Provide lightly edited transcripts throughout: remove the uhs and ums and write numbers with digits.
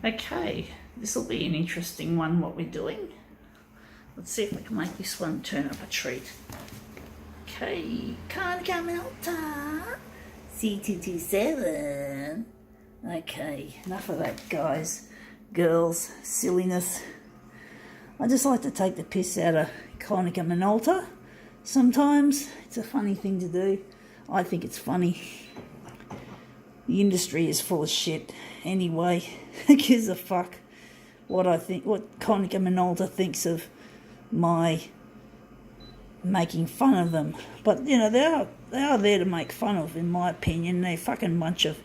Okay, this will be an interesting one, what we're doing. Let's see if I can make this one turn up a treat. Okay, Konica Minolta C227. Okay, enough of that, guys, girls, silliness. I just like to take the piss out of Konica Minolta. Sometimes it's a funny thing to do. I think it's funny. The industry is full of shit. Anyway, who gives a fuck what I think, what Konica Minolta thinks of my making fun of them. But, you know, they are there to make fun of, in my opinion. They're a fucking bunch of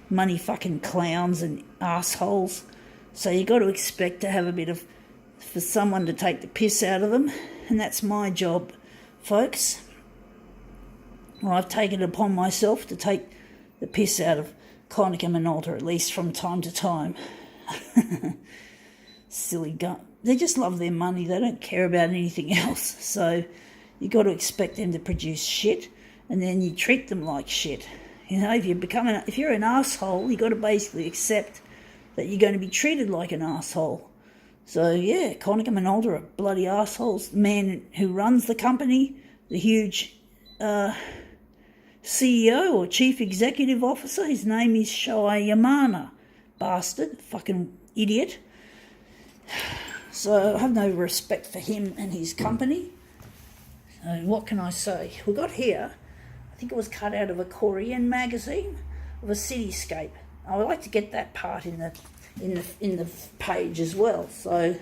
money fucking clowns and assholes. So you got to expect to have a bit of, for someone to take the piss out of them. And that's my job, folks. Well, I've taken it upon myself to take the piss out of Konica Minolta, at least from time to time. Silly gun. They just love their money. They don't care about anything else. So you got to expect them to produce shit, and then you treat them like shit. You know, if you're an asshole, you got to basically accept that you're going to be treated like an asshole. So yeah, Konica Minolta are bloody assholes. The man who runs the company, the huge CEO or Chief Executive Officer, his name is Shohei Yamana. Bastard, fucking idiot. So I have no respect for him and his company. So what can I say? We got here, I think it was cut out of a Korean magazine of a cityscape. I would like to get that part in the page as well. So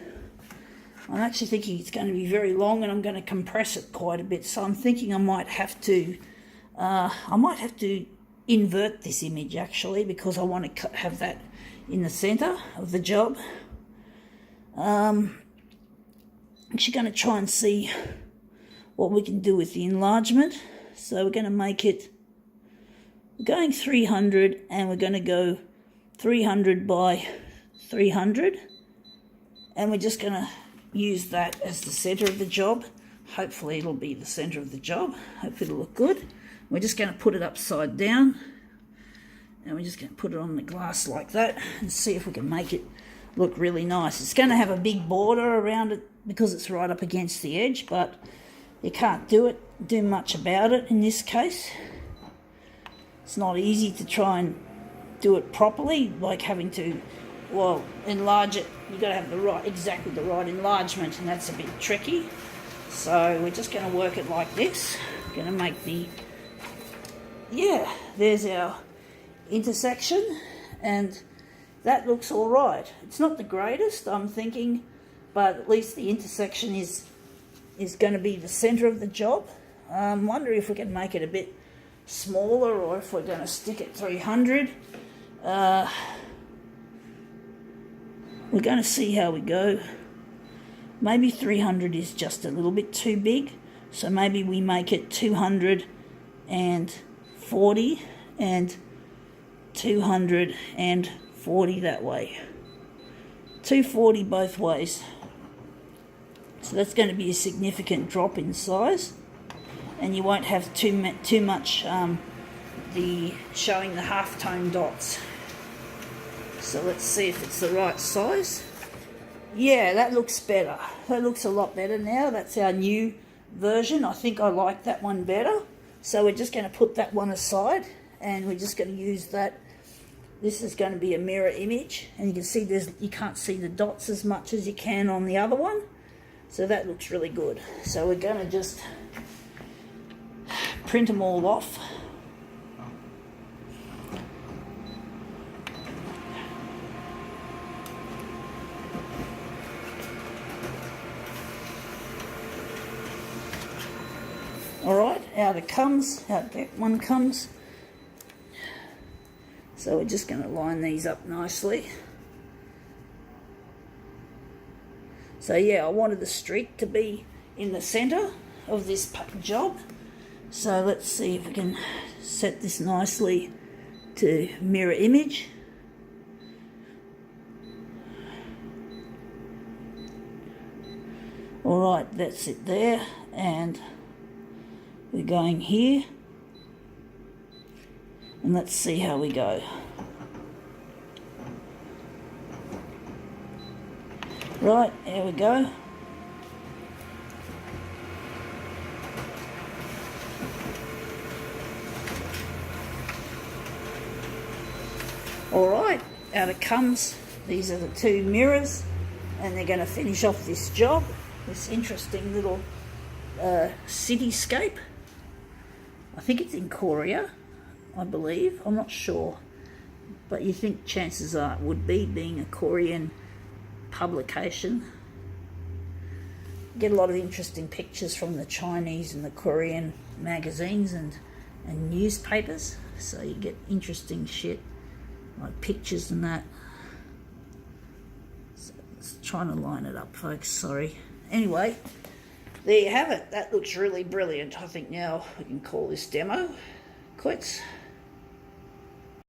I'm actually thinking it's going to be very long, and I'm going to compress it quite a bit. So I'm thinking I might have to invert this image actually, because I want to have that in the centre of the job. I'm actually going to try and see what we can do with the enlargement. So we're going to make it, we're going 300, and we're going to go 300 by 300, and we're just going to use that as the centre of the job. Hopefully it'll be the centre of the job. Hopefully it'll look good. We're just going to put it upside down, and we're just going to put it on the glass like that and see if we can make it look really nice. It's going to have a big border around it because it's right up against the edge, but you can't do much about it in this case. It's not easy to try and do it properly, like having to, well, enlarge it. You've got to have exactly the right enlargement, and that's a bit tricky. So we're just going to work it like this. Going to make there's our intersection, and that looks all right. It's not the greatest, I'm thinking, but at least the intersection is going to be the centre of the job. I'm wondering if we can make it a bit smaller, or if we're going to stick at 300. We're going to see how we go. Maybe 300 is just a little bit too big, so maybe we make it 240 and 240 that way. 240 both ways. So that's going to be a significant drop in size, and you won't have too much showing the half-tone dots. So let's see if it's the right size. Yeah, that looks better. That looks a lot better now. That's our new version. I think I like that one better. So we're just going to put that one aside, and we're just going to use that. This is going to be a mirror image, and you can see you can't see the dots as much as you can on the other one. So that looks really good. So we're going to just print them all off. Alright, out that one comes. So we're just going to line these up nicely. So yeah, I wanted the streak to be in the centre of this job. So let's see if we can set this nicely to mirror image. Alright, that's it there, and we're going here, and let's see how we go. Right, there we go. Alright, out it comes. These are the two mirrors, and they're going to finish off this job, this interesting little cityscape. I think it's in Korea, I believe. I'm not sure. But you think chances are it would be, being a Korean publication. Get a lot of interesting pictures from the Chinese and the Korean magazines and newspapers. So you get interesting shit, like pictures and that. So it's trying to line it up, folks, sorry. Anyway, there you have it. That looks really brilliant. I think now we can call this demo quits.